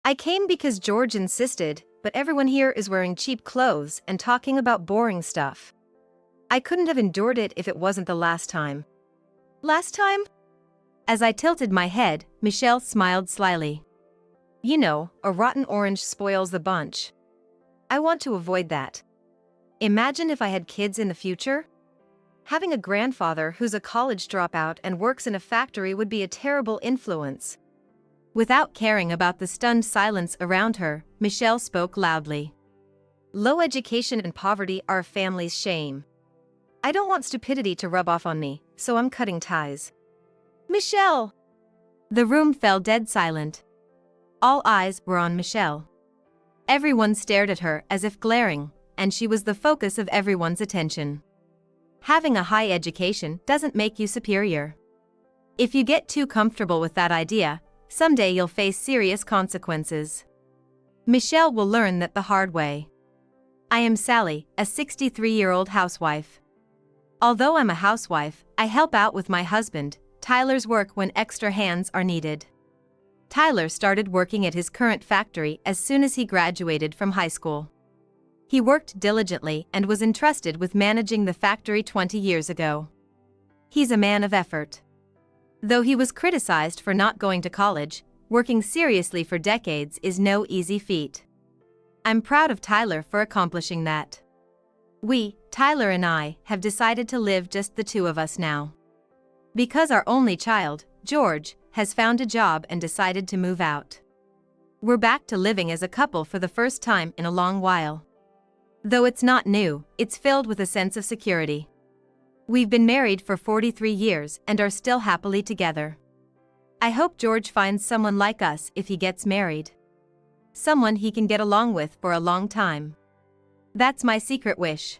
I came because George insisted, but everyone here is wearing cheap clothes and talking about boring stuff. I couldn't have endured it if it wasn't the last time. Last time? As I tilted my head, Michelle smiled slyly. You know, a rotten orange spoils the bunch. I want to avoid that. Imagine if I had kids in the future? Having a grandfather who's a college dropout and works in a factory would be a terrible influence. Without caring about the stunned silence around her, Michelle spoke loudly. Low education and poverty are a family's shame. I don't want stupidity to rub off on me, so I'm cutting ties. Michelle! The room fell dead silent. All eyes were on Michelle. Everyone stared at her as if glaring, and she was the focus of everyone's attention. Having a high education doesn't make you superior. If you get too comfortable with that idea, someday you'll face serious consequences. Michelle will learn that the hard way. I am Sally, a 63-year-old housewife. Although I'm a housewife, I help out with my husband, Tyler's work when extra hands are needed. Tyler started working at his current factory as soon as he graduated from high school. He worked diligently and was entrusted with managing the factory 20 years ago. He's a man of effort. Though he was criticized for not going to college, working seriously for decades is no easy feat. I'm proud of Tyler for accomplishing that. We, Tyler and I, have decided to live just the two of us now. Because our only child, George, has found a job and decided to move out. We're back to living as a couple for the first time in a long while. Though it's not new, it's filled with a sense of security. We've been married for 43 years and are still happily together. I hope George finds someone like us if he gets married. Someone he can get along with for a long time. That's my secret wish.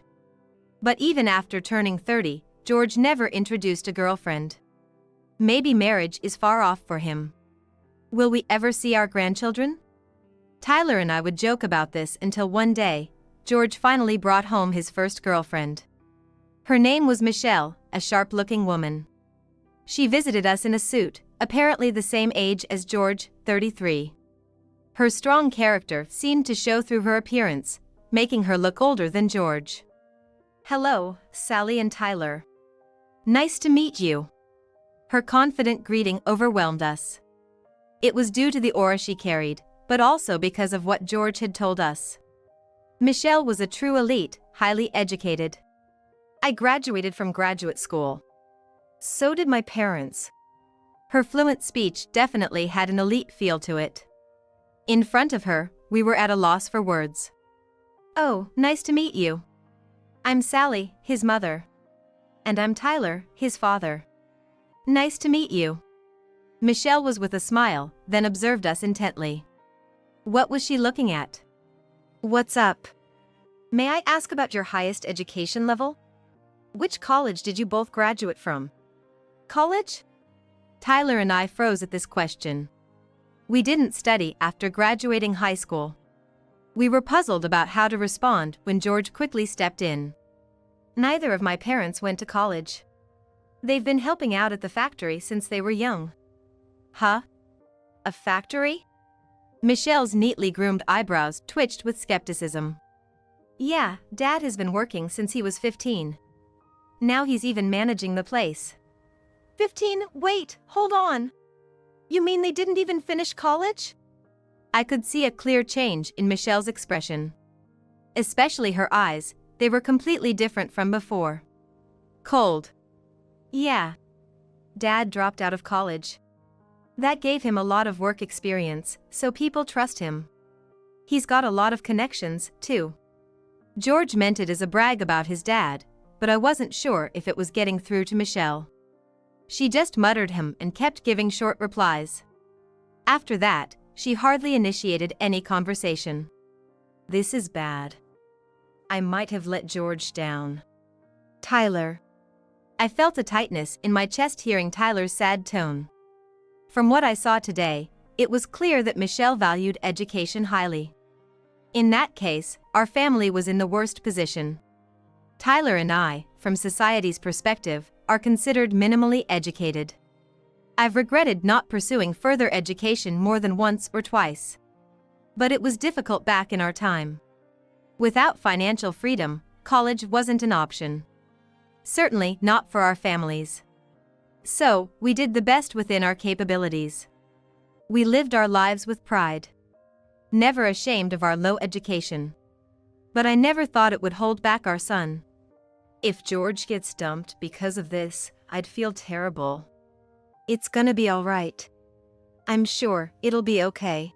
But even after turning 30, George never introduced a girlfriend. Maybe marriage is far off for him. Will we ever see our grandchildren? Tyler and I would joke about this until one day, George finally brought home his first girlfriend. Her name was Michelle, a sharp-looking woman. She visited us in a suit, apparently the same age as George, 33. Her strong character seemed to show through her appearance, making her look older than George. Hello, Sally and Tyler. Nice to meet you. Her confident greeting overwhelmed us. It was due to the aura she carried, but also because of what George had told us. Michelle was a true elite, highly educated. I graduated from graduate school. So did my parents. Her fluent speech definitely had an elite feel to it. In front of her, we were at a loss for words. Oh, nice to meet you. I'm Sally, his mother. And I'm Tyler, his father. Nice to meet you. Michelle was with a smile, then observed us intently. What was she looking at? What's up? May I ask about your highest education level? Which college did you both graduate from? College? Tyler and I froze at this question. We didn't study after graduating high school. We were puzzled about how to respond when George quickly stepped in. Neither of my parents went to college. They've been helping out at the factory since they were young. Huh? A factory? Michelle's neatly groomed eyebrows twitched with skepticism. Yeah, Dad has been working since he was 15. Now he's even managing the place. 15? Wait, hold on. You mean they didn't even finish college? I could see a clear change in Michelle's expression. Especially her eyes, they were completely different from before. Cold. Yeah. Dad dropped out of college. That gave him a lot of work experience, so people trust him. He's got a lot of connections, too. George meant it as a brag about his dad, but I wasn't sure if it was getting through to Michelle. She just muttered him and kept giving short replies. After that, she hardly initiated any conversation. This is bad. I might have let George down. Tyler. I felt a tightness in my chest hearing Tyler's sad tone. From what I saw today, it was clear that Michelle valued education highly. In that case, our family was in the worst position. Tyler and I, from society's perspective, are considered minimally educated. I've regretted not pursuing further education more than once or twice. But it was difficult back in our time. Without financial freedom, college wasn't an option. Certainly not for our families. So, we did the best within our capabilities. We lived our lives with pride. Never ashamed of our low education. But I never thought it would hold back our son. If George gets dumped because of this, I'd feel terrible. It's gonna be alright. I'm sure it'll be okay.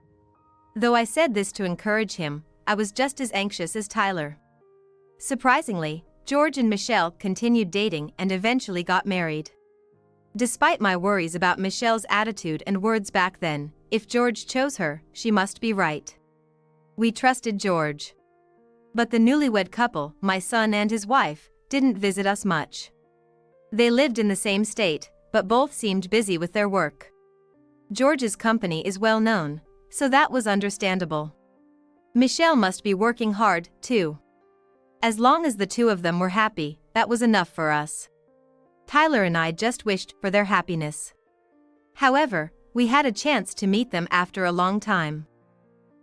Though I said this to encourage him, I was just as anxious as Tyler. Surprisingly, George and Michelle continued dating and eventually got married. Despite my worries about Michelle's attitude and words back then, if George chose her, she must be right. We trusted George. But the newlywed couple, my son and his wife, didn't visit us much. They lived in the same state, but both seemed busy with their work. George's company is well known, so that was understandable. Michelle must be working hard, too. As long as the two of them were happy, that was enough for us. Tyler and I just wished for their happiness. However, we had a chance to meet them after a long time.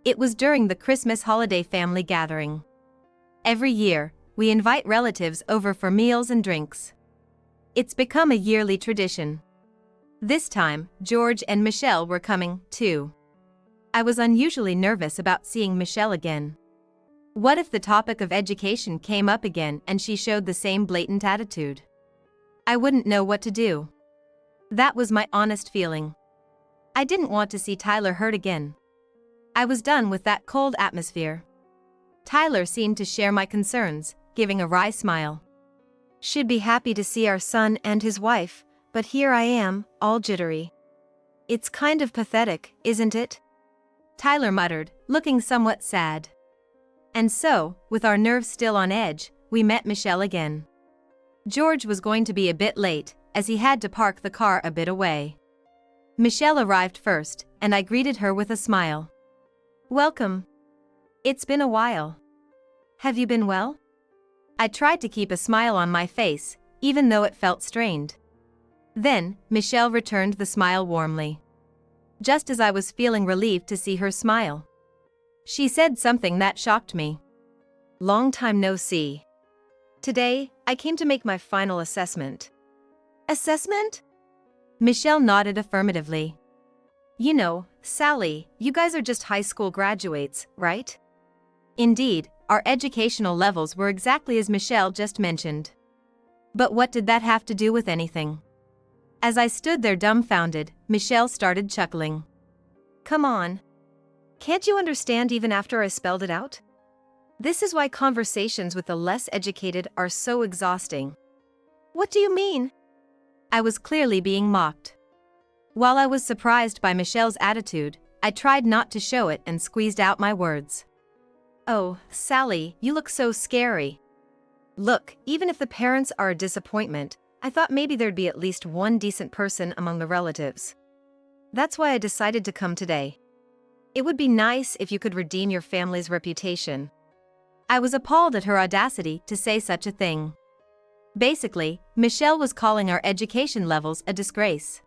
It was during the Christmas holiday family gathering. Every year, we invite relatives over for meals and drinks. It's become a yearly tradition. This time, George and Michelle were coming, too. I was unusually nervous about seeing Michelle again. What if the topic of education came up again and she showed the same blatant attitude? I wouldn't know what to do. That was my honest feeling. I didn't want to see Tyler hurt again. I was done with that cold atmosphere. Tyler seemed to share my concerns, giving a wry smile. Should be happy to see our son and his wife, but here I am, all jittery. It's kind of pathetic, isn't it? Tyler muttered, looking somewhat sad. And so, with our nerves still on edge, we met Michelle again. George was going to be a bit late, as he had to park the car a bit away. Michelle arrived first, and I greeted her with a smile. Welcome. It's been a while. Have you been well? I tried to keep a smile on my face, even though it felt strained. Then, Michelle returned the smile warmly. Just as I was feeling relieved to see her smile. She said something that shocked me. Long time no see. Today, I came to make my final assessment. Assessment? Michelle nodded affirmatively. You know, Sally, you guys are just high school graduates, right? Indeed, our educational levels were exactly as Michelle just mentioned. But what did that have to do with anything? As I stood there dumbfounded, Michelle started chuckling. Come on. Can't you understand even after I spelled it out? This is why conversations with the less educated are so exhausting. What do you mean? I was clearly being mocked. While I was surprised by Michelle's attitude, I tried not to show it and squeezed out my words. Oh, Sally, you look so scary. Look, even if the parents are a disappointment, I thought maybe there'd be at least one decent person among the relatives. That's why I decided to come today. It would be nice if you could redeem your family's reputation. I was appalled at her audacity to say such a thing. Basically, Michelle was calling our education levels a disgrace.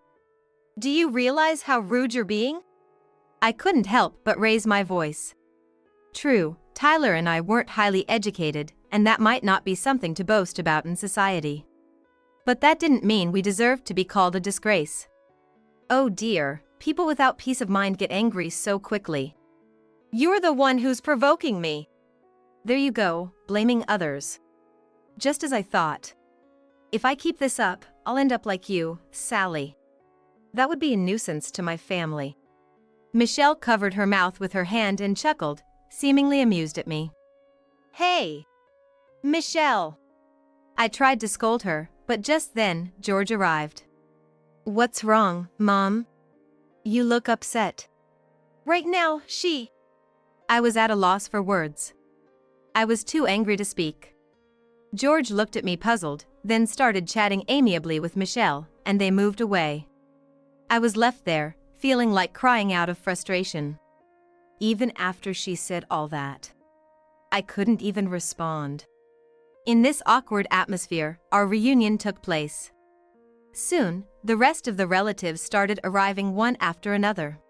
Do you realize how rude you're being? I couldn't help but raise my voice. True, Tyler and I weren't highly educated, and that might not be something to boast about in society. But that didn't mean we deserved to be called a disgrace. Oh dear, people without peace of mind get angry so quickly. You're the one who's provoking me. There you go, blaming others. Just as I thought. If I keep this up, I'll end up like you, Sally. That would be a nuisance to my family. Michelle covered her mouth with her hand and chuckled, seemingly amused at me. Hey! Michelle! I tried to scold her, but just then, George arrived. What's wrong, Mom? You look upset. Right now, I was at a loss for words. I was too angry to speak. George looked at me puzzled, then started chatting amiably with Michelle, and they moved away. I was left there, feeling like crying out of frustration. Even after she said all that, I couldn't even respond. In this awkward atmosphere, our reunion took place. Soon, the rest of the relatives started arriving one after another.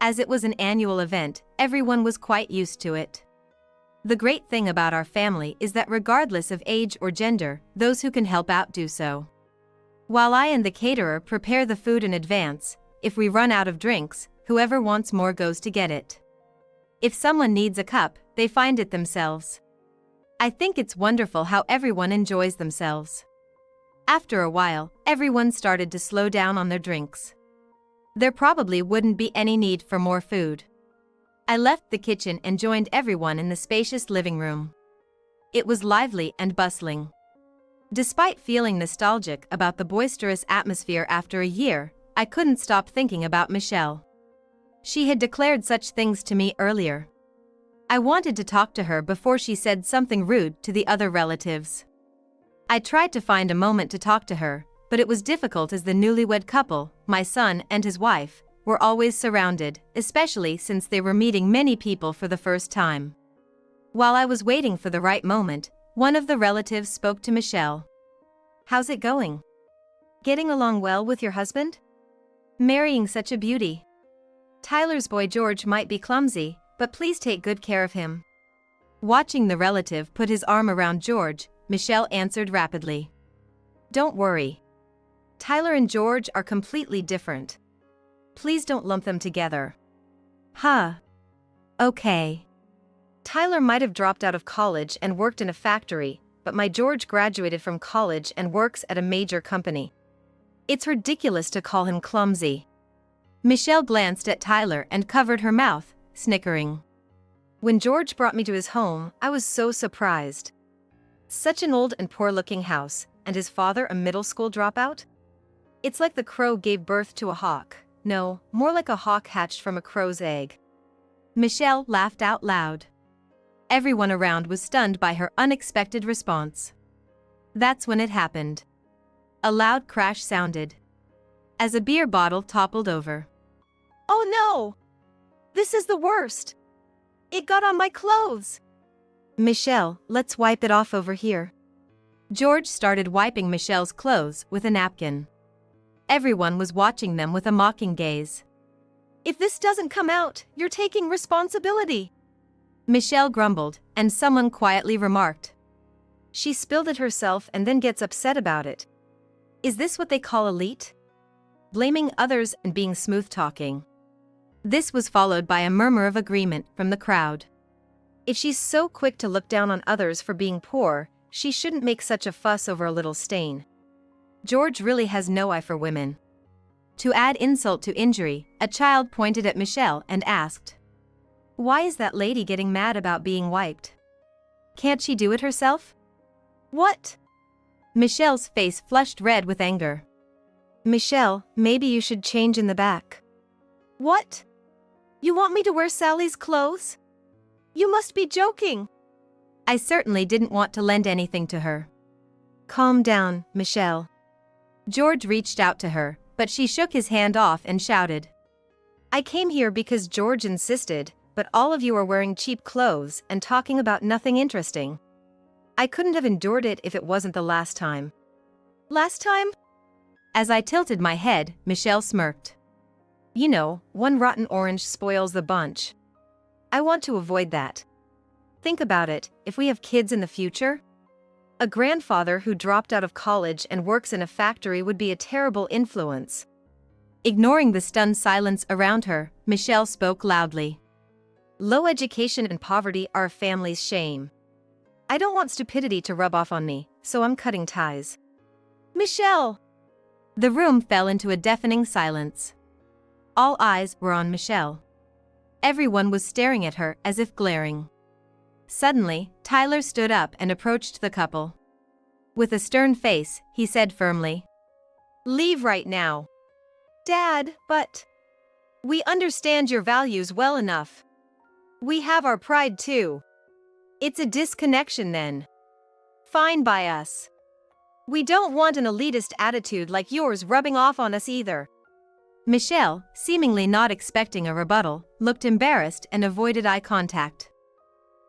As it was an annual event, everyone was quite used to it. The great thing about our family is that regardless of age or gender, those who can help out do so. While I and the caterer prepare the food in advance, if we run out of drinks, whoever wants more goes to get it. If someone needs a cup, they find it themselves. I think it's wonderful how everyone enjoys themselves. After a while, everyone started to slow down on their drinks. There probably wouldn't be any need for more food. I left the kitchen and joined everyone in the spacious living room. It was lively and bustling. Despite feeling nostalgic about the boisterous atmosphere after a year, I couldn't stop thinking about Michelle. She had declared such things to me earlier. I wanted to talk to her before she said something rude to the other relatives. I tried to find a moment to talk to her, but it was difficult as the newlywed couple, my son and his wife, were always surrounded, especially since they were meeting many people for the first time. While I was waiting for the right moment, one of the relatives spoke to Michelle. "How's it going? Getting along well with your husband? Marrying such a beauty. Tyler's boy George might be clumsy, but please take good care of him." Watching the relative put his arm around George, Michelle answered rapidly. "Don't worry. Tyler and George are completely different. Please don't lump them together." Huh. Okay. Tyler might have dropped out of college and worked in a factory, but my George graduated from college and works at a major company. It's ridiculous to call him clumsy. Michelle glanced at Tyler and covered her mouth, snickering. When George brought me to his home, I was so surprised. Such an old and poor-looking house, and his father a middle school dropout? It's like the crow gave birth to a hawk. No, more like a hawk hatched from a crow's egg. Michelle laughed out loud. Everyone around was stunned by her unexpected response. That's when it happened. A loud crash sounded as a beer bottle toppled over. "Oh no! This is the worst! It got on my clothes!" "Michelle, let's wipe it off over here." George started wiping Michelle's clothes with a napkin. Everyone was watching them with a mocking gaze. "If this doesn't come out, you're taking responsibility," Michelle grumbled, and someone quietly remarked. "She spilled it herself and then gets upset about it. Is this what they call elite? Blaming others and being smooth-talking." This was followed by a murmur of agreement from the crowd. If she's so quick to look down on others for being poor, she shouldn't make such a fuss over a little stain. George really has no eye for women. To add insult to injury, a child pointed at Michelle and asked, "Why is that lady getting mad about being wiped? Can't she do it herself?" "What?" Michelle's face flushed red with anger. "Michelle, maybe you should change in the back." "What? You want me to wear Sally's clothes? You must be joking." I certainly didn't want to lend anything to her. "Calm down, Michelle." George reached out to her, but she shook his hand off and shouted, "I came here because George insisted, but all of you are wearing cheap clothes and talking about nothing interesting. I couldn't have endured it if it wasn't the last time." "Last time?" As I tilted my head, Michelle smirked. "You know, one rotten orange spoils the bunch. I want to avoid that. Think about it, if we have kids in the future? A grandfather who dropped out of college and works in a factory would be a terrible influence." Ignoring the stunned silence around her, Michelle spoke loudly. "Low education and poverty are a family's shame. I don't want stupidity to rub off on me, so I'm cutting ties." "Michelle!" The room fell into a deafening silence. All eyes were on Michelle. Everyone was staring at her as if glaring. Suddenly, Tyler stood up and approached the couple. With a stern face, he said firmly, "Leave right now." "Dad, but we understand your values well enough. We have our pride too. It's a disconnection then. Fine by us. We don't want an elitist attitude like yours rubbing off on us either." Michelle, seemingly not expecting a rebuttal, looked embarrassed and avoided eye contact.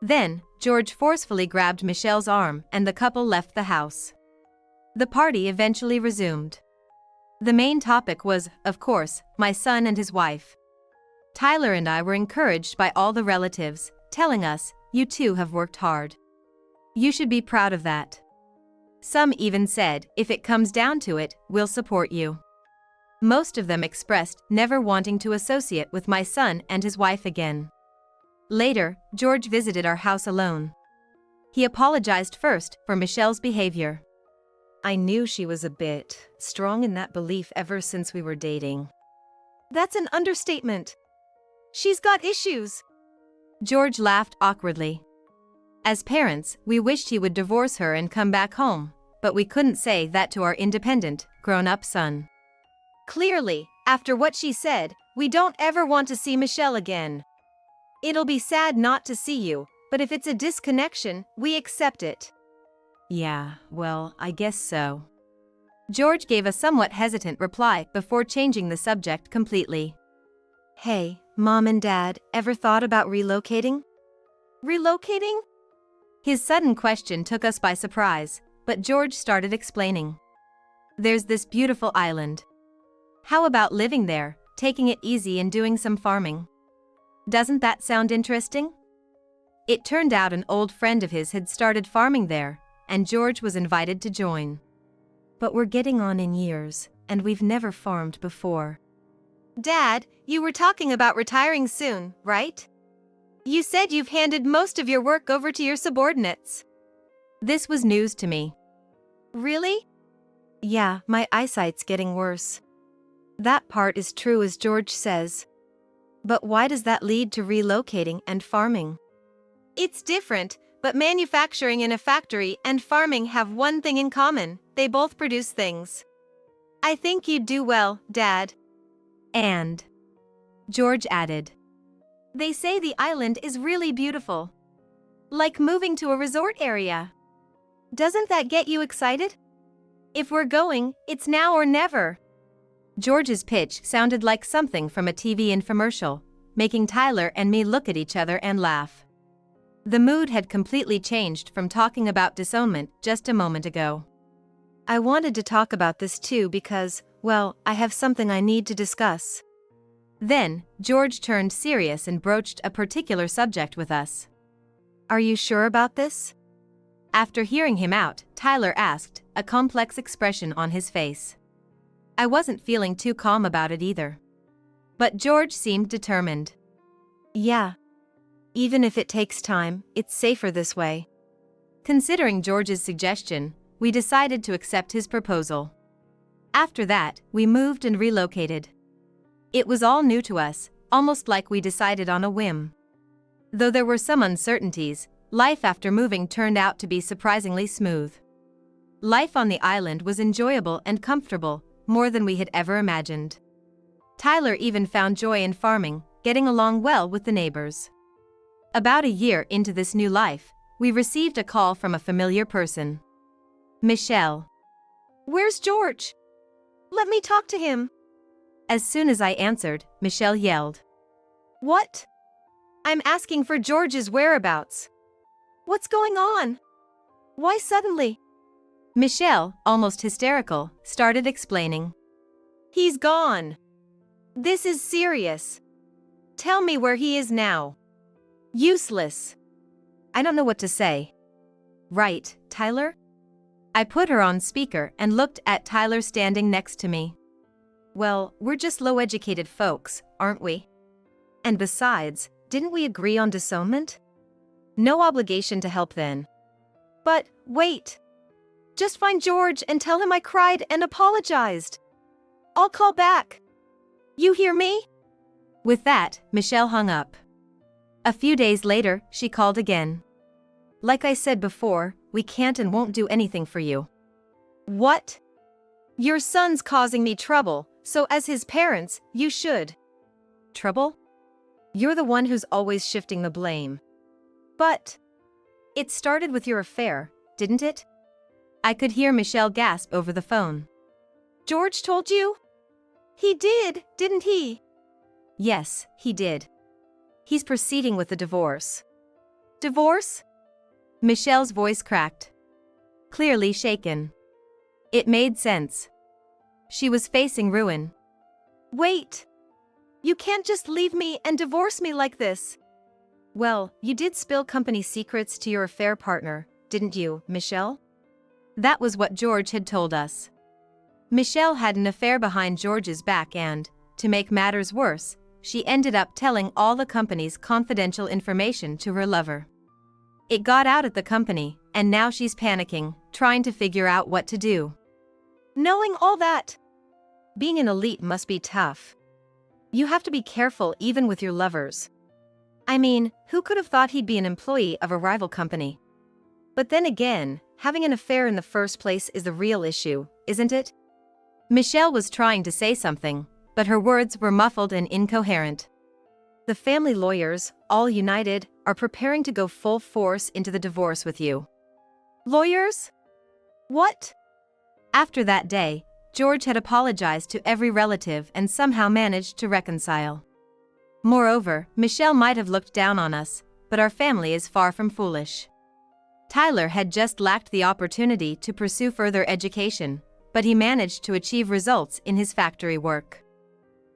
Then, George forcefully grabbed Michelle's arm and the couple left the house. The party eventually resumed. The main topic was, of course, my son and his wife. Tyler and I were encouraged by all the relatives, telling us, "You two have worked hard. You should be proud of that." Some even said, "If it comes down to it, we'll support you." Most of them expressed never wanting to associate with my son and his wife again. Later, George visited our house alone. He apologized first for Michelle's behavior. "I knew she was a bit strong in that belief ever since we were dating." "That's an understatement. She's got issues." George laughed awkwardly. As parents, we wished he would divorce her and come back home, but we couldn't say that to our independent, grown-up son. "Clearly, after what she said, we don't ever want to see Michelle again. It'll be sad not to see you, but if it's a disconnection, we accept it." "Yeah, well, I guess so." George gave a somewhat hesitant reply before changing the subject completely. "Hey, Mom and Dad, ever thought about relocating?" "Relocating?" His sudden question took us by surprise, but George started explaining. "There's this beautiful island. How about living there, taking it easy and doing some farming? Doesn't that sound interesting?" It turned out an old friend of his had started farming there, and George was invited to join. "But we're getting on in years, and we've never farmed before." "Dad, you were talking about retiring soon, right? You said you've handed most of your work over to your subordinates." This was news to me. "Really?" "Yeah, my eyesight's getting worse." That part is true, as George says. But why does that lead to relocating and farming? It's different, but manufacturing in a factory and farming have one thing in common: they both produce things. I think you'd do well, Dad. And George added, "They say the island is really beautiful. Like moving to a resort area. Doesn't that get you excited? If we're going, it's now or never." George's pitch sounded like something from a TV infomercial, making Tyler and me look at each other and laugh. The mood had completely changed from talking about disownment just a moment ago. "I wanted to talk about this too because, well, I have something I need to discuss." Then, George turned serious and broached a particular subject with us. "Are you sure about this?" After hearing him out, Tyler asked, a complex expression on his face. I wasn't feeling too calm about it either. But George seemed determined. "Yeah. Even if it takes time, it's safer this way." Considering George's suggestion, we decided to accept his proposal. After that, we moved and relocated. It was all new to us, almost like we decided on a whim. Though there were some uncertainties, life after moving turned out to be surprisingly smooth. Life on the island was enjoyable and comfortable, more than we had ever imagined. Tyler even found joy in farming, getting along well with the neighbors. About a year into this new life, we received a call from a familiar person. "Michelle." "Where's George? Let me talk to him." As soon as I answered, Michelle yelled, "What? I'm asking for George's whereabouts. What's going on? Why suddenly?" Michelle, almost hysterical, started explaining. "He's gone. This is serious. Tell me where he is now." Useless. I don't know what to say. "Right, Tyler?" I put her on speaker and looked at Tyler standing next to me. "Well, we're just low-educated folks, aren't we? And besides, didn't we agree on disownment? No obligation to help then." "But, wait. Just find George and tell him I cried and apologized. I'll call back. You hear me?" With that, Michelle hung up. A few days later, she called again. "Like I said before, we can't and won't do anything for you." "What? Your son's causing me trouble, so as his parents, you should." "Trouble? You're the one who's always shifting the blame." "But it started with your affair, didn't it?" I could hear Michelle gasp over the phone. "George told you?" "He did, didn't he?" "Yes, he did. He's proceeding with the divorce." "Divorce?" Michelle's voice cracked. Clearly shaken. It made sense. She was facing ruin. "Wait. You can't just leave me and divorce me like this. Well, you did spill company secrets to your affair partner, didn't you, Michelle? That was what George had told us. Michelle had an affair behind George's back and, to make matters worse, she ended up telling all the company's confidential information to her lover. It got out at the company, and now she's panicking, trying to figure out what to do. Knowing all that, being an elite must be tough. You have to be careful even with your lovers. I mean, who could have thought he'd be an employee of a rival company? But then again, having an affair in the first place is the real issue, isn't it? Michelle was trying to say something, but her words were muffled and incoherent. The family lawyers, all united, are preparing to go full force into the divorce with you. Lawyers? What? After that day, George had apologized to every relative and somehow managed to reconcile. Moreover, Michelle might have looked down on us, but our family is far from foolish. Tyler had just lacked the opportunity to pursue further education, but he managed to achieve results in his factory work.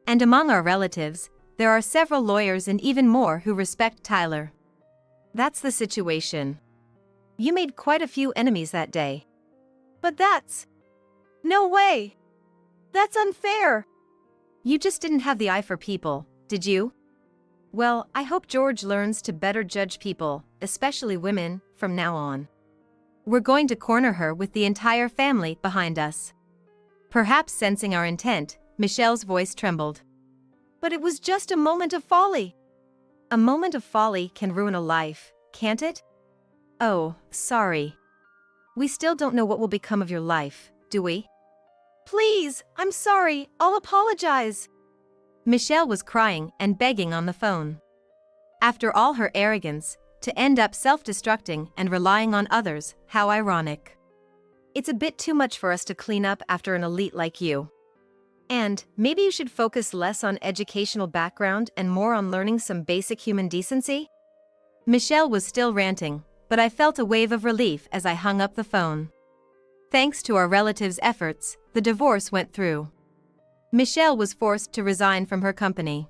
And among our relatives, there are several lawyers and even more who respect Tyler. That's the situation. You made quite a few enemies that day. But that's... No way! That's unfair! You just didn't have the eye for people, did you? Well, I hope George learns to better judge people, especially women, from now on. We're going to corner her with the entire family behind us. Perhaps sensing our intent, Michelle's voice trembled. But it was just a moment of folly. A moment of folly can ruin a life, can't it? Oh, sorry. We still don't know what will become of your life, do we? Please, I'm sorry, I'll apologize. Michelle was crying and begging on the phone. After all her arrogance, to end up self-destructing and relying on others, how ironic. It's a bit too much for us to clean up after an elite like you. And maybe you should focus less on educational background and more on learning some basic human decency? Michelle was still ranting, but I felt a wave of relief as I hung up the phone. Thanks to our relatives' efforts, the divorce went through. Michelle was forced to resign from her company.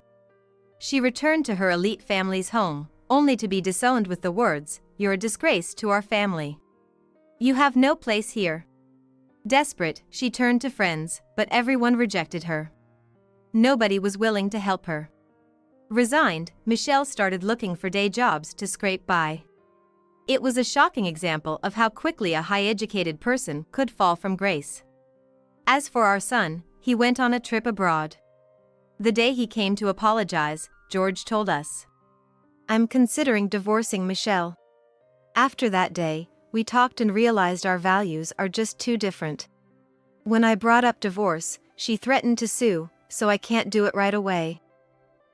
She returned to her elite family's home, only to be disowned with the words, "You're a disgrace to our family. You have no place here." Desperate, she turned to friends, but everyone rejected her. Nobody was willing to help her. Resigned, Michelle started looking for day jobs to scrape by. It was a shocking example of how quickly a high-educated person could fall from grace. As for our son, he went on a trip abroad. The day he came to apologize, George told us, "I'm considering divorcing Michelle." After that day, we talked and realized our values are just too different. When I brought up divorce, she threatened to sue, so I can't do it right away.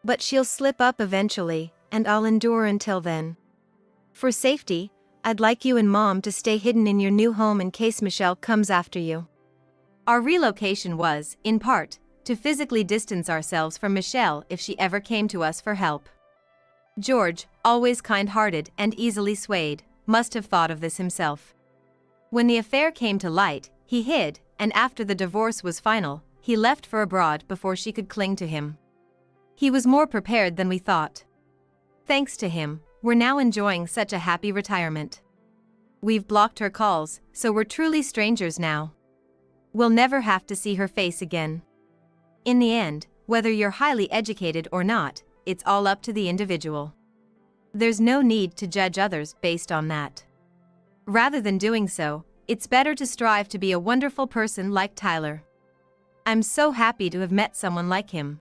But she'll slip up eventually, and I'll endure until then. For safety, I'd like you and Mom to stay hidden in your new home in case Michelle comes after you. Our relocation was, in part, to physically distance ourselves from Michelle if she ever came to us for help. George, always kind-hearted and easily swayed, must have thought of this himself. When the affair came to light, he hid, and after the divorce was final, he left for abroad before she could cling to him. He was more prepared than we thought. Thanks to him, we're now enjoying such a happy retirement. We've blocked her calls, so we're truly strangers now. We'll never have to see her face again. In the end, whether you're highly educated or not, it's all up to the individual. There's no need to judge others based on that. Rather than doing so, it's better to strive to be a wonderful person like Tyler. I'm so happy to have met someone like him.